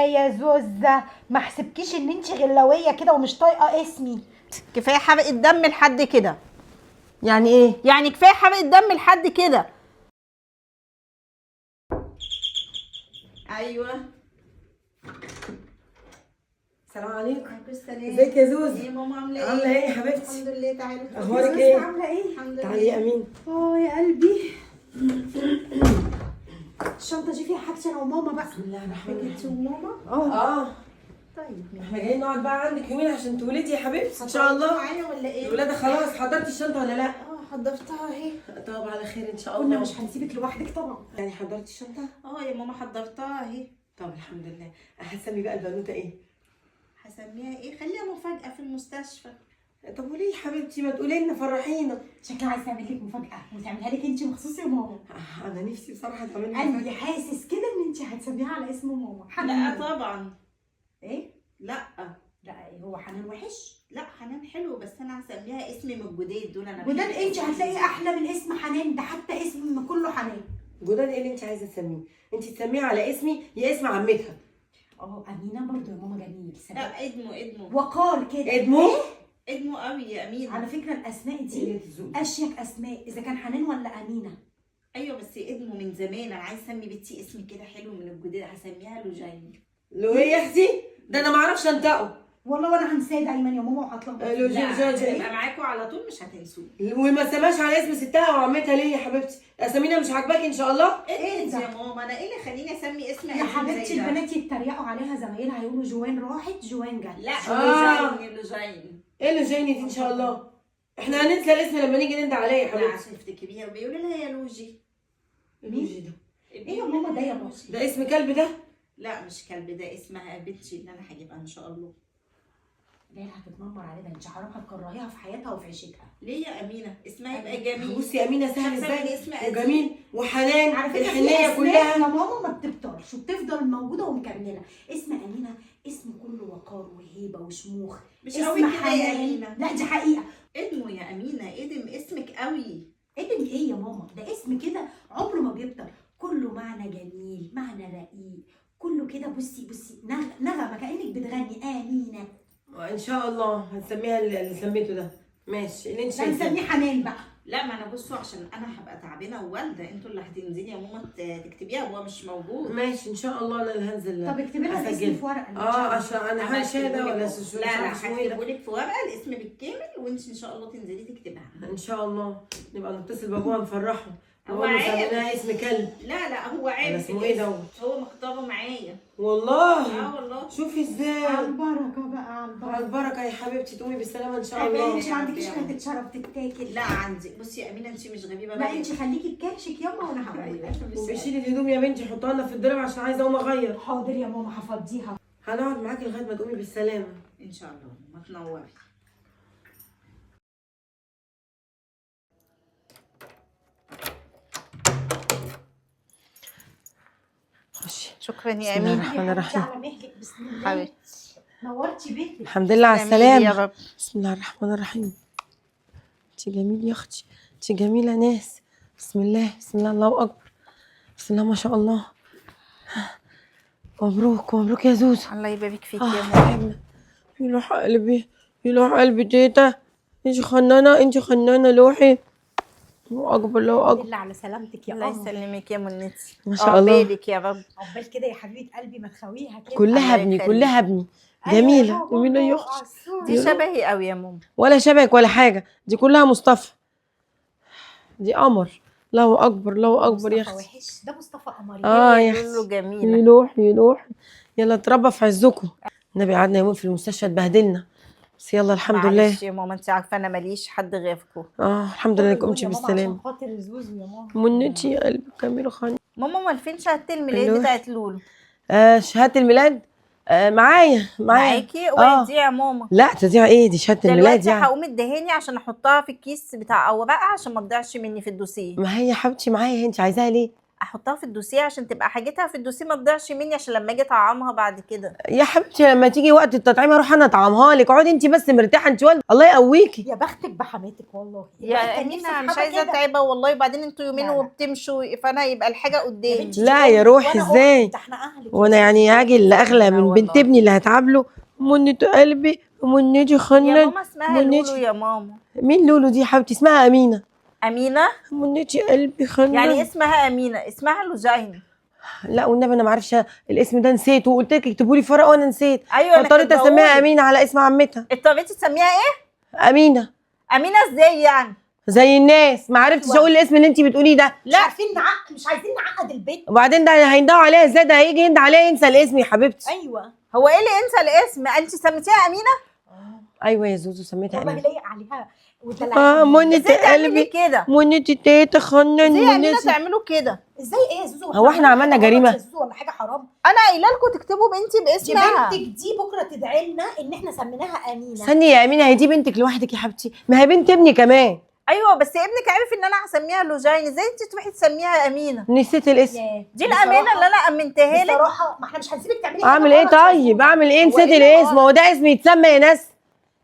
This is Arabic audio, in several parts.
يا زوزة ما حسبكيش ان انت غلاويه كده ومش طايقه اسمي. كفايه حرق الدم لحد كده. يعني ايه؟ يعني كفايه حرق الدم لحد كده. ايوه. السلام عليكم. عليكم السلام. ازيك يا زوزو؟ ايه ماما عامله ايه؟ عامله ايه يا حبيبتي؟ الحمد لله. تعالي اخبارك ايه؟ عامله ايه؟ الحمد لله. تعالي يا امين. يا قلبي. الشنطه دي فيها حاجتي انا وماما بقى. بسم الله الرحمن انت الرحيم. وماما؟ اه طيب احنا جايين نقعد بقى عندك يومين عشان تولدي يا حبيبتي ان شاء الله. معايا ولا ايه؟ الولاده خلاص. حضرتي الشنطه ولا لا؟ حضرتها اهي. طب على خير ان شاء الله. قلنا مش هنسيبك لوحدك طبعا. يعني حضرتي الشنطه؟ يا ماما حضرتها اهي. طب الحمد لله. هتسمي بقى البنوته ايه؟ هسميها ايه؟ خليها مفاجأة في المستشفى. طب وليه يا حبيبتي ما تقولي لنا فرحينا؟ شكلها عايزه تعمل لك مفاجاه وتعملها لك انت مخصوص يا ماما. انا نفسي بصراحه تعملي قلبي حاسس كده ان انت هتسميها على اسم ماما. لا حنان. طبعا. ايه؟ لا لا هو حنان وحش؟ لا حنان حلو، بس انا هسميها اسمي من الجداد دول. انا جداد بحب انت اسمي. هتلاقي احلى من اسم حنان ده، حتى اسم كله حنان. جداد ايه اللي انت عايزه تسميه؟ انت تسميها على اسمي يا اسم عمتها. امينه برضو يا ماما جميل. لا ادمو. وقال كده. ادمو؟ ادمو قوي يا امينه. على فكره الاسماء دي إيه تزوق؟ اشيك اسماء اذا كان حنان ولا امينه. ايوه بس ادمو من زمان. انا عايز اسمي بنتي اسم كده حلو من الجداد. هسميها لوجين. لو ايه يا اختي؟ ده انا ما اعرفش انطقه. والله وانا هنساه دايما يا ماما وهطلب. لا هتبقى معاكوا على طول مش هتنسوه. وما سماش على اسم ستها وعمتها ليه يا حبيبتي؟ اسامينا مش عاجباكي ان شاء الله؟ ايه ده؟ يا ماما؟ انا ايه اللي يخليني اسمي اسم يا قديم حبيبتي زي ده؟ البنات يتريقوا عليها، زمايلها يقولوا جوان راحت جوان جت. لا لوجين. ايه اللي جايني دي ان شاء الله؟ احنا هننسى الاسم لما نيجي نندى عليه يا لا حبيبتي. عشان تفتكريها بيقولوا لها يا لوجي. مين ده؟ ايه يا ماما ده يا ماما؟ ده اسم كلب ده؟ لا مش كلب، ده اسمها بنتي اللي انا هجيبها ان شاء الله. ليه هتتنمر عليها؟ ده انت حرام هتكرهيها في حياتها وفي عيشتها. ليه يا امينه؟ اسمها يبقى جميل. بصي يا امينه سهل شخصيا ازاي اسم قديم. وجميل وحنان. على فكره في الحنيه اسماء كلها. يا ماما ما بتبطلش وبتفضل موجوده ومكمله. اسم امينه اسم كله وقار وهيبه وشموخ. مش اسم قوي كده يا حنان. امينه. لا دي حقيقه. ادمو يا امينه، ادم اسمك قوي. ادم ايه يا ماما؟ ده اسم كده عمره ما بيبطل، كله معنى جميل، معنى رقيق، كله كده. بصي نغمه كانك بتغني امينه. ان شاء الله هنسميها اللي سميته ده. ماشي اللي انت لا شايفاه. نسميه حنان بقى. لا ما انا بصوا عشان انا هبقى تعبانه ووالده، انتوا اللي هتنزلي يا ماما تكتبيها وهو مش موجود. ماشي ان شاء الله انا اللي هنزل. طب اكتبي لها الاسم أسجل. في ورقه. عشان انا حاجه شهاده ولا لا هكتبهولك في ورقه الاسم بالكامل، وانت ان شاء الله تنزلي تكتبها. ان شاء الله نبقى نتصل بابوها نفرحه. هو نقول له عارف. سميناها اسم كلب. لا هو ولا عارف اسمه ايه الاسم. دوت؟ هو مختاره معايا. والله. والله. شوفي ازاي. على البركه بقى، على على البركه. البركه يا حبيبتي، تقومي بالسلامه ان شاء طيب الله. انت ما عندكيش حاجه تتشرب تتاكل؟ لا عندي. بصي يا امينه انت مش غريبه لا بقى. انت خليكي بكاشك ياما وانا هقول. ايوه وبشيل الهدوم يا بنتي حطها لنا في الدرج عشان عايزه اقوم اغير. حاضر يا ماما هفضيها. هنقعد معاكي لغايه ما تقومي بالسلامه. ان شاء الله. ما تنوري. خشي. شكرا بسم يا الله امينه. الرحمن الرحيم. على مهلك بسم الله. حبيبتي نورتي بيتك. الحمد لله على تسلمي لي يا السلامه. رب. بسم الله الرحمن الرحيم. انت جميل يا اختي، انت جميله ناس. بسم الله بسم الله الله اكبر. بسم الله ما شاء الله. مبروك مبروك يا زوزو. الله يبارك فيك يا ماما. حبيبنا. يلوح قلبي يلوح قلبي تيتا. انت خنانه لوحي. الله اكبر الله اكبر. بالله على سلامتك يا الله قمر. يسلمك يا منتي. ما شاء الله. عقبالك يا رب. عقبال كده يا حبيبه قلبي ما تخويها كده. كلها الله ابني يخليك. كلها ابني. أيوة جميله يا بابا، جميله يا بابا، اختي. عسول. دي شبهي قوي يا ماما. ولا شبهك ولا حاجه، دي كلها مصطفى. دي قمر. الله اكبر الله اكبر يا مصطفى اختي. وحش ده مصطفى قمر. يا لولو اختي. جميله. يلوح يلا اتربى في عزكم. النبي قعدنا يومين في المستشفى اتبهدلنا، بس يلا الحمد لله. معلش يا ماما، انت عارفه انا ماليش حد غيركم. الحمد لله انك قمتي بالسلامه. عشان خاطر زوزو يا ماما. منتي يا قلبي كامل خاني. ماما امال فين شهاده الميلاد أيوه. بتاعت لولو؟ شهاده الميلاد معايا. معاكي؟ ودي يا ماما. لا تضيع ايه؟ دي شهاده الميلاد دلوقتي يعني. هقوم ادهاني عشان احطها في الكيس بتاع اوراقها عشان ما تضيعش مني في الدوسيه. ما هي حبيبتي معايا، انت عايزاها ليه؟ احطها في الدوسيه عشان تبقى حاجتها في الدوسيه ما تضيعش مني، عشان لما اجي اطعمها بعد كده. يا حبيبتي لما تيجي وقت التطعيم اروح انا اطعمها لك، اقعدي انت بس مرتاحه، انت والده الله يقويكي. يا بختك بحماتك والله. يا امينه مش عايزه اتعبها والله، وبعدين انتوا يومين لا لا. وبتمشوا، فانا يبقى الحاجه قدامي. بنتي لا دي يا روحي وأنا ازاي؟ أخت، ده احنا اهلك. وانا يعني هاجي اللي اغلى من بنت ابني اللي هتعب له؟ منة قلبي ومنتي يا خنن. ماما اسمها منتي. لولو يا ماما. مين لولو دي يا حبيبتي؟ اسمها امينه. امينه منتي قلبي خنن. يعني اسمها امينه، اسمها لوجين. لا والنبي انا ما اعرفش الاسم ده، نسيته وقلت لك اكتبوا لي في ورقه وانا نسيت. ايوه انا فاضطريت اسميها كاتباهولك. امينه على اسم عمتها. اضطريتي تسميها ايه؟ امينه. امينه ازاي يعني؟ زي الناس، ما عرفتش اقول الاسم اللي انت بتقوليه ده. مش عارفين مش عايزين نعقد البيت. وبعدين ده هيندعوا عليها ازاي؟ ده هيجي يندع عليها ينسى الاسم يا حبيبتي. ايوه هو ايه اللي ينسى الاسم؟ انت سميتيها امينه؟ ايوه يا زوزو سميتها والله امينه. لايق عليها ودلعها. منة ازاي تعملي قلبي كده؟ منة تيتا خنن. ازاي يا امينه منة تعملوا كده؟ ازاي ايه يا زوزو؟ هو احنا عملنا حاجة غلط جريمة؟ يا زوزو ولا حاجه حرام؟ انا قايله لكم تكتبوا بنتي دي باسمها. بنتك دي بكره تدعي لنا ان احنا سميناها امينه. استني يا امينه، هي دي بنتك لوحدك يا حبيبتي؟ ما هي بنت ابني كمان. ايوه بس ابنك عارف ان انا هسميها لوجين، ازاي انت تروحي تسميها امينه؟ نسيت الاسم. ياه. دي الامانه اللي انا امنتها لك. بصراحه ما احنا مش هنسيبك تعملي اعمل حاجة ايه غلط يا طيب؟ زوزو. اعمل ايه؟ هو نسيت إيه اللي الاسم، غلط؟ هو ده اسم يتسمى يا ناس؟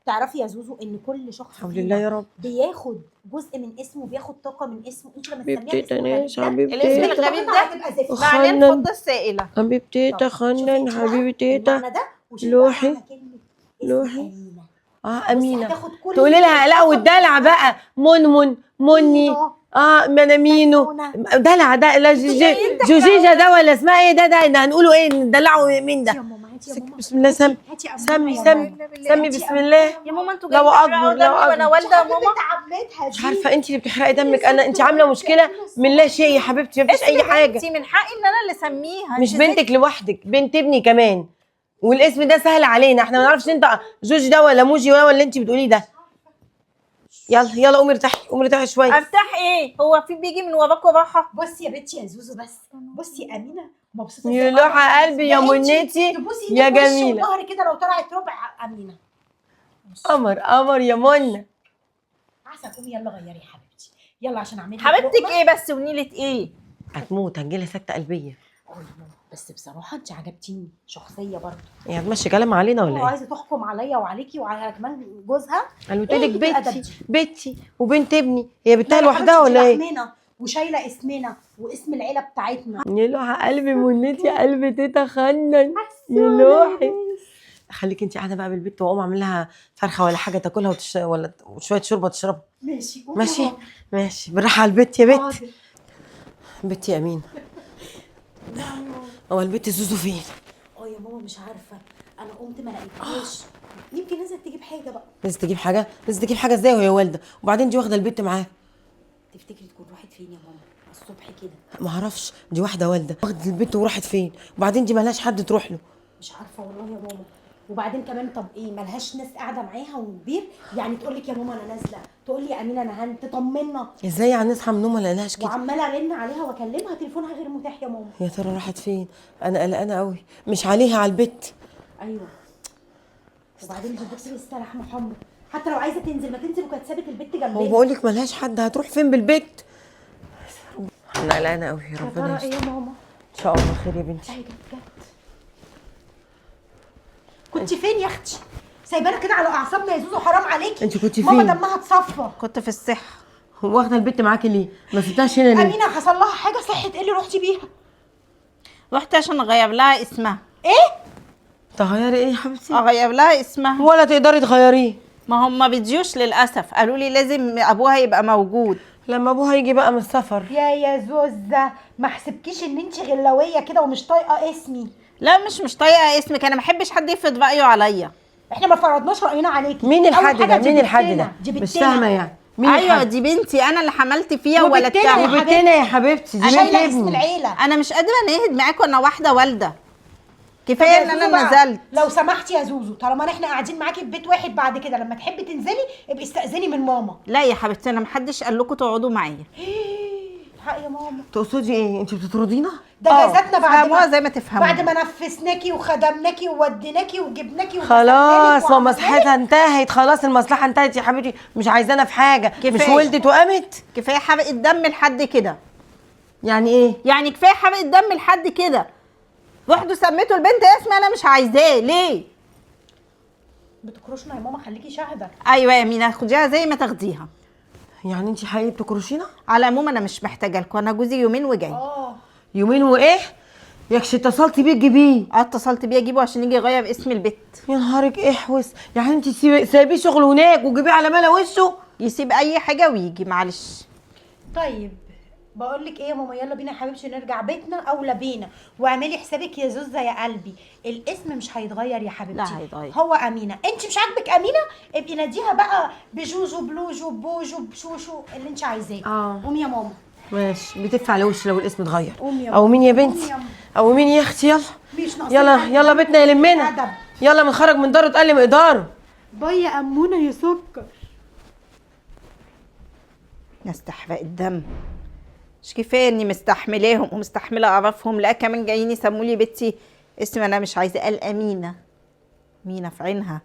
تعرفي يا زوزو ان كل شخص الحمد فينا لله يا رب. بياخد جزء من اسمه، بياخد طاقه من اسمه. انت لما حبيبتي تسميها تناش اسم حبيبتي. الاسم الغريب ده هتبقى زفت. معناه خنن. الفضه السائله. حبيبتي تيتا خنن. حبيبي تيتا. المعنى ده لوحي. لوحي لوحي. امينه. امينه. هتاخد كل تقولي لها لا، والدلع بقى منمن مني منامينو دلع ده. لا جوجيجا ده ولا اسمها ايه ده هنقوله ايه؟ ندلعه مين ده؟ يا ماما هاتي يا ماما. بسم الله. سمي هاتي يا سمي ماما. سمي بسم الله. يا ماما انتوا لو جايين أكبر، تحرقوا لو دمي وانا أكبر. والده يا ماما. عمتها مش عارفه انت اللي بتحرقي دمك، انت عامله مشكله من لا شيء يا حبيبتي، مفيش اي حاجه. بنتي من حقي ان انا اللي اسميها. مش انت ازاي بنتك لوحدك، بنت ابني كمان، والاسم ده سهل علينا، احنا ما نعرفش انت جوجي ده ولا موجي ولا انت بتقوليه ده. يلا يلا قومي ارتاحي، قومي ارتاحي شويه. ارتاح ايه؟ هو في بيجي من وراكوا راحه؟ بصي يا بنتي يا زوزو، بصي امينه مبسوطه يا إزاي. لوحة قلبي يا ده انتي منتي تبوسي يا ايدك وش جميله. وظهري كده لو طلعت ربع امينه. قمر قمر يا منى. عسى قومي يلا غيري يا حبيبتي، يلا عشان اعمل لك حبيبتك لقمة. ايه بس ونيله ايه؟ هتموت، هتجيلها سكته قلبيه. بس بصراحه انت عجبتيني شخصيه برضه. هي هتمشي كلام علينا ولا ايه؟ عايزه تحكم عليا وعليكي وعلى كمان جوزها. انا قلت إيه لك اللي بالأدب بنتي دي؟ بنتي وبنت ابني، هي بنتها لا يا لوحدها حبيبتي، ولا دي ايه؟ لحمنا وشايله اسمنا واسم العيله بتاعتنا. يا لوحة قلبي منتي قلبي تيتا خنن. يا لوحي خليك انت قاعده بقى بالبيت، واقوم اعمل لها فرخه ولا حاجه تاكلها ولا شويه شوربه تشربها. ماشي قومي ماشي يا ماما. ماشي بالراحه على البيت يا بت. حاضر. بنتي يا امين. هو البت زوزو فين؟ يا ماما مش عارفه، انا قمت ما لقيتهاش. يمكن نزلت تجيب حاجه بقى. نزلت تجيب حاجه؟ نزلت تجيب حاجه ازاي وهي والده؟ وبعدين دي واخده البت معاها. تفتكري تكون راحت فين يا ماما الصبح كده؟ ما اعرفش، دي واحده والده واخده البت وراحت فين؟ وبعدين دي مالهاش حد تروح له. مش عارفه والله يا ماما. وبعدين كمان طب ايه، ملهاش ناس قاعده معاها وكبير يعني تقول لك يا ماما انا نازله، تقول لي يا امينه انا تطمنا. ازاي يعني نصحى من النوم ما لقيناش كده؟ وعماله ارن عليها واكلمها تليفونها غير متاح يا ماما. يا ترى راحت فين؟ انا قلقانه قوي، مش عليها على البت. ايوه. وبعدين جبت لي لسه لحمه حمرا، حتى لو عايزه تنزل ما تنزل، وكانت سابت البت جنبنا. هو بقول لك ملهاش حد، هتروح فين بالبت؟ انا قلقانه قوي، يا ربنا ترى ايه يستر. يا ماما؟ ان شاء الله خير يا بنتي. ايه جت. كنت فين يا اختي؟ سايبانا كده على اعصابنا يا زوزو، حرام عليكي. انت كنت ماما فين؟ دمها اتصفى. كنت في الصحه. واخده البت معاكي ليه؟ ما سبتهاش هنا ليه؟ امينه حصل لها حاجه صحت، ايه اللي رحتي بيها؟ رحت عشان اغير لها اسمها. ايه؟ تغيري ايه يا حبيبتي؟ اغير لها اسمها. ولا تقدري تغيريه. ما هم ما بيديوش للاسف، قالوا لي لازم ابوها يبقى موجود. لما ابوها يجي بقى من السفر. يا زوزة ما حسبكيش ان انت غلاويه كده ومش طايقه اسمي. لا مش طايقه اسمك، انا ما بحبش حد يفرض رايه عليا. احنا ما فرضناش راينا عليكي. مين الحد أول ده؟ حاجة مين الحد ده؟ دي مش فاهمه يعني. مين ايوه الحد؟ دي بنتي انا اللي حملت فيها وبنتنا وولدتها. يا بنتنا يا حبيبتي، دي بنت شايله اسم ابني. العيله. انا مش قادره انهد معاكم، انا واحده والده. كفايه يا ان زوزو انا بقى، نزلت. لو سمحتي يا زوزو، طالما احنا قاعدين معاكي في بيت واحد، بعد كده لما تحبي تنزلي ابقي استأذني من ماما. لا يا حبيبتي انا محدش قال لكم تقعدوا معايا. حق يا ماما. تقصدي ايه؟ انت بتطردينا؟ ده جازاتنا بعد فهموها زي ما تفهموا. بعد ما نفسناكي وخدمناكي ووديناكي وجبناكي خلاص ما مصلحتها انتهت، خلاص المصلحه انتهت يا حبيبتي، مش عايزانا في حاجه. مش كفاية. ولدت وقامت. كفايه حرق الدم لحد كده. يعني ايه؟ يعني كفايه حرق الدم لحد كده. رحتوا سميتوا البنت اسم انا مش عايزاه ليه؟ بتكرشنا يا ماما، خليكي شاهده. ايوه يا مينا خديها زي ما تاخديها. يعني انت حقيقي بتكرشينا؟ على العموم انا مش محتاجه لكم، انا جوزي يومين وجاي. يومين وايه؟ ياكش اتصلتي بيه تجيبيه؟ اتصلت بيه اجيبه عشان يجي يغير اسم البت. يا نهارك احوس، يعني انت سايبيه شغل هناك وجيبيه على ملا وشه؟ يسيب اي حاجه ويجي معلش. طيب بقول لك ايه يا ماما، يلا بينا يا حبيبتي نرجع بيتنا، اولى بينا. واعملي حسابك يا زوزه يا قلبي، الاسم مش هيتغير يا حبيبتي. لا هيتغير. هو امينه. انت مش عاجبك امينه؟ ابقي ناديها بقى بجوجو بلوجو بوجو بشوشو اللي انت عايزاه. قومي يا ماما. ماشي، بتدفع على وش لو الاسم اتغير. قومي يا او مين يا قومي بنتي؟ يا ماما. او مين يا اختي؟ يلا مش ناقصين يلا حاجة. يلا بيتنا يلمنا. أدب. يلا بنخرج من داره اتقل مقداره. باي يا امونه يا سكر. نستحرق الدم. مش كفايه اني مستحملاهم ومستحمله اعرفهم، لا كمان جايين يسموا لي بنتي اسم انا مش عايزاه. قال امينه، مينا في عينها.